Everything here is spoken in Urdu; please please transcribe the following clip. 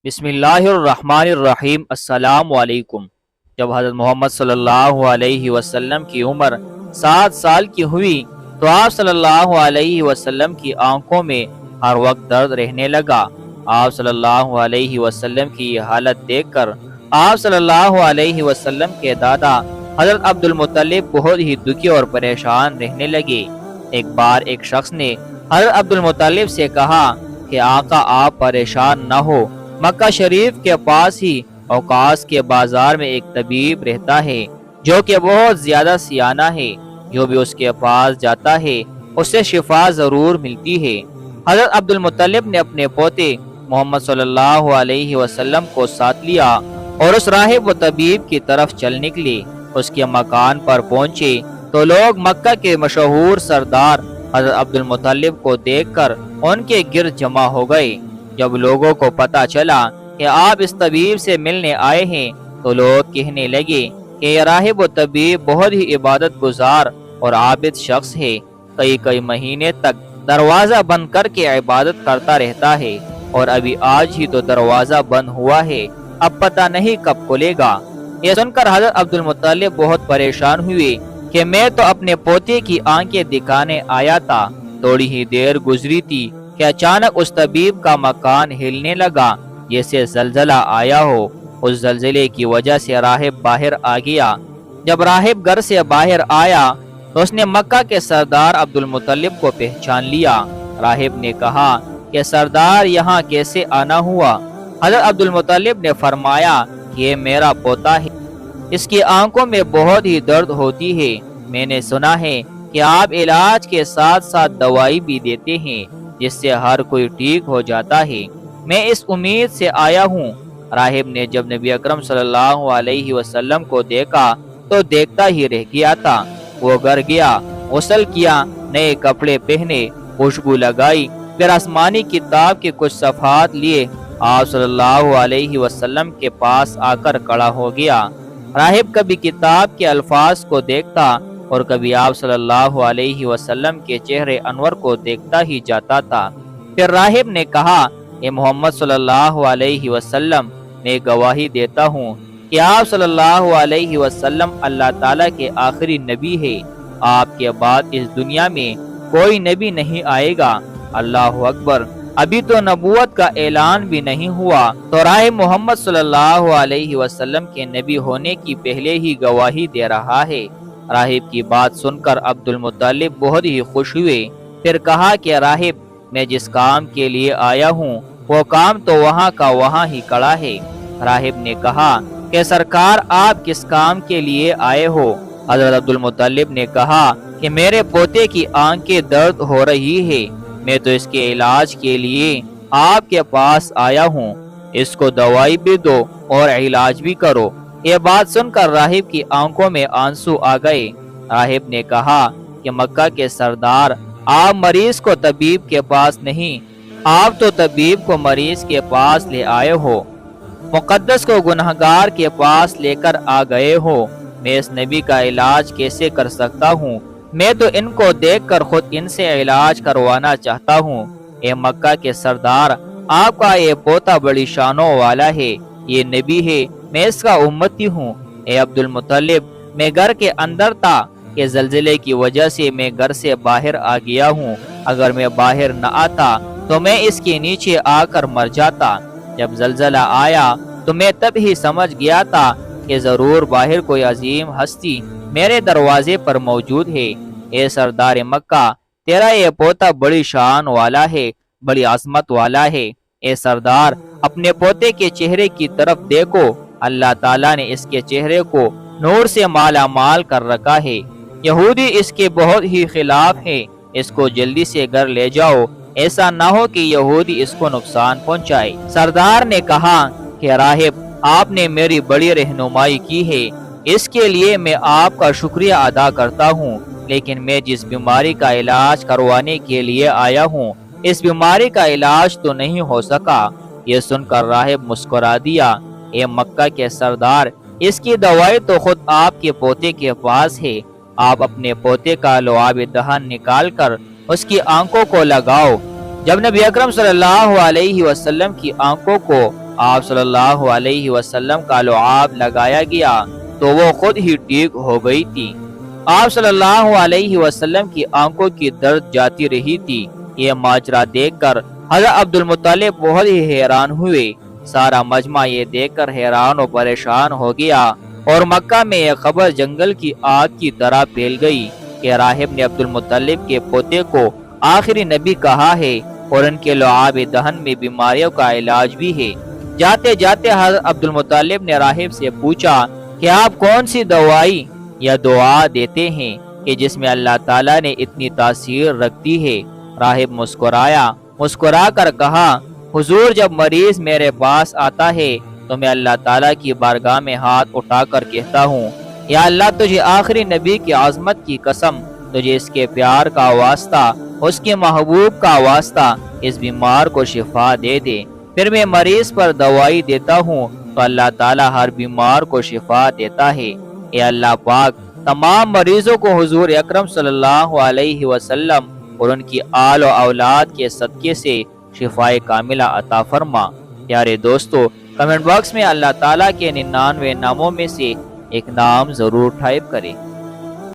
بسم اللہ الرحمن الرحیم۔ السلام علیکم۔ جب حضرت محمد صلی اللہ علیہ وسلم کی عمر 7 سال کی ہوئی تو آپ صلی اللہ علیہ وسلم کی آنکھوں میں ہر وقت درد رہنے لگا۔ آپ صلی اللہ علیہ وسلم کی یہ حالت دیکھ کر آپ صلی اللہ علیہ وسلم کے دادا حضرت عبد المطلب بہت ہی دکھی اور پریشان رہنے لگے۔ ایک بار ایک شخص نے حضرت عبد المطلب سے کہا کہ آقا آپ پریشان نہ ہو، مکہ شریف کے پاس ہی اوقاس کے بازار میں ایک طبیب رہتا ہے جو کہ بہت زیادہ سیانہ ہے، جو بھی اس کے پاس جاتا ہے اسے شفا ضرور ملتی ہے۔ حضرت عبد المطلب نے اپنے پوتے محمد صلی اللہ علیہ وسلم کو ساتھ لیا اور اس راہب و طبیب کی طرف چل نکلے۔ اس کے مکان پر پہنچے تو لوگ مکہ کے مشہور سردار حضرت عبد المطلب کو دیکھ کر ان کے گرد جمع ہو گئے۔ جب لوگوں کو پتہ چلا کہ آپ اس طبیب سے ملنے آئے ہیں تو لوگ کہنے لگے کہ یہ راہب و طبیب بہت ہی عبادت گزار اور عابد شخص ہے، کئی مہینے تک دروازہ بند کر کے عبادت کرتا رہتا ہے اور ابھی آج ہی تو دروازہ بند ہوا ہے، اب پتہ نہیں کب کھلے گا۔ یہ سن کر حضرت عبد المطلب بہت پریشان ہوئے کہ میں تو اپنے پوتے کی آنکھیں دکھانے آیا تھا۔ تھوڑی ہی دیر گزری تھی کہ اچانک اس طبیب کا مکان ہلنے لگا جیسے زلزلہ آیا ہو۔ اس زلزلے کی وجہ سے راہب باہر آ گیا۔ جب راہب گھر سے باہر آیا تو اس نے مکہ کے سردار عبد المطلب کو پہچان لیا۔ راہب نے کہا کہ سردار یہاں کیسے آنا ہوا؟ حضرت عبد المطلب نے فرمایا کہ یہ میرا پوتا ہے، اس کی آنکھوں میں بہت ہی درد ہوتی ہے، میں نے سنا ہے کہ آپ علاج کے ساتھ ساتھ دوائی بھی دیتے ہیں جس سے ہر کوئی ٹھیک ہو جاتا ہے، میں اس امید سے آیا ہوں۔ راہب نے جب نبی اکرم صلی اللہ علیہ وسلم کو دیکھا تو دیکھتا ہی رہ گیا تھا۔ وہ گھر گیا، غسل کیا، نئے کپڑے پہنے، خوشبو لگائی، پھر آسمانی کتاب کے کچھ صفحات لیے آپ صلی اللہ علیہ وسلم کے پاس آ کر کھڑا ہو گیا۔ راہب کبھی کتاب کے الفاظ کو دیکھتا اور کبھی آپ صلی اللہ علیہ وسلم کے چہرے انور کو دیکھتا ہی جاتا تھا۔ پھر راہب نے کہا کہ محمد صلی اللہ علیہ وسلم، میں گواہی دیتا ہوں کہ آپ صلی اللہ علیہ وسلم اللہ تعالیٰ کے آخری نبی ہے، آپ کے بعد اس دنیا میں کوئی نبی نہیں آئے گا۔ اللہ اکبر۔ ابھی تو نبوت کا اعلان بھی نہیں ہوا تو راہب محمد صلی اللہ علیہ وسلم کے نبی ہونے کی پہلے ہی گواہی دے رہا ہے۔ راہب کی بات سن کر عبد المطلب بہت ہی خوش ہوئے، پھر کہا کہ راہب، میں جس کام کے لیے آیا ہوں وہ کام تو وہاں کا وہاں ہی کڑا ہے۔ راہب نے کہا کہ سرکار آپ کس کام کے لیے آئے ہو؟ حضرت عبد المطلب نے کہا کہ میرے پوتے کی آنکھیں درد ہو رہی ہے، میں تو اس کے علاج کے لیے آپ کے پاس آیا ہوں، اس کو دوائی بھی دو اور علاج بھی کرو۔ یہ بات سن کر راہب کی آنکھوں میں آنسو آ گئے۔ راہب نے کہا کہ مکہ کے سردار، آپ مریض کو طبیب کے پاس نہیں، آپ تو طبیب کو مریض کے پاس لے آئے ہو، مقدس کو گنہگار کے پاس لے کر آ گئے ہو، میں اس نبی کا علاج کیسے کر سکتا ہوں؟ میں تو ان کو دیکھ کر خود ان سے علاج کروانا چاہتا ہوں۔ اے مکہ کے سردار، آپ کا یہ پوتا بڑی شانوں والا ہے، یہ نبی ہے، میں اس کا امتی ہوں۔ اے عبد المطلب، میں گھر کے اندر تھا کہ زلزلے کی وجہ سے میں گھر سے باہر آ گیا ہوں، اگر میں باہر نہ آتا تو میں اس کے نیچے آ کر مر جاتا۔ جب زلزلہ آیا تو میں تب ہی سمجھ گیا تھا کہ ضرور باہر کوئی عظیم ہستی میرے دروازے پر موجود ہے۔ اے سردار مکہ، تیرا یہ پوتا بڑی شان والا ہے، بڑی عظمت والا ہے۔ اے سردار، اپنے پوتے کے چہرے کی طرف دیکھو، اللہ تعالیٰ نے اس کے چہرے کو نور سے مالا مال کر رکھا ہے، یہودی اس کے بہت ہی خلاف ہے، اس کو جلدی سے گھر لے جاؤ، ایسا نہ ہو کہ یہودی اس کو نقصان پہنچائے۔ سردار نے کہا کہ راہب، آپ نے میری بڑی رہنمائی کی ہے، اس کے لیے میں آپ کا شکریہ ادا کرتا ہوں، لیکن میں جس بیماری کا علاج کروانے کے لیے آیا ہوں اس بیماری کا علاج تو نہیں ہو سکا۔ یہ سن کر راہب مسکرا دیا۔ اے مکہ کے سردار، اس کی دوائی تو خود آپ کے پوتے کے پاس ہے، آپ اپنے پوتے کا لعاب دہن نکال کر اس کی آنکھوں کو لگاؤ۔ جب نبی اکرم صلی اللہ علیہ وسلم کی آنکھوں کو آپ صلی اللہ علیہ وسلم کا لعاب لگایا گیا تو وہ خود ہی ٹھیک ہو گئی تھی۔ آپ صلی اللہ علیہ وسلم کی آنکھوں کی درد جاتی رہی تھی۔ یہ ماجرا دیکھ کر حضرت عبد المطلب بہت ہی حیران ہوئے۔ سارا مجمع یہ دیکھ کر حیران و پریشان ہو گیا اور مکہ میں یہ خبر جنگل کی آگ کی طرح پھیل گئی کہ راہب نے عبد المطلب کے پوتے کو آخری نبی کہا ہے اور ان کے لعاب دہن میں بیماریوں کا علاج بھی ہے۔ جاتے جاتے حضرت عبد المطلب نے راہب سے پوچھا کہ آپ کون سی دوائی یا دعا دیتے ہیں کہ جس میں اللہ تعالیٰ نے اتنی تاثیر رکھتی ہے؟ راہب مسکرا کر کہا، حضور جب مریض میرے پاس آتا ہے تو میں اللہ تعالیٰ کی بارگاہ میں ہاتھ اٹھا کر کہتا ہوں، یا اللہ تجھے آخری نبی کی عظمت کی قسم، تجھے اس کے پیار کا واسطہ، اس کے محبوب کا واسطہ اس بیمار کو شفا دے دے۔ پھر میں مریض پر دوائی دیتا ہوں تو اللہ تعالیٰ ہر بیمار کو شفا دیتا ہے۔ اے اللہ پاک، تمام مریضوں کو حضور اکرم صلی اللہ علیہ وسلم اور ان کی آل و اولاد کے صدقے سے شفائے کاملہ عطا فرما۔ پیارے دوستو، کمنٹ باکس میں اللہ تعالیٰ کے 99 ناموں میں سے ایک نام ضرور ٹائپ کریں۔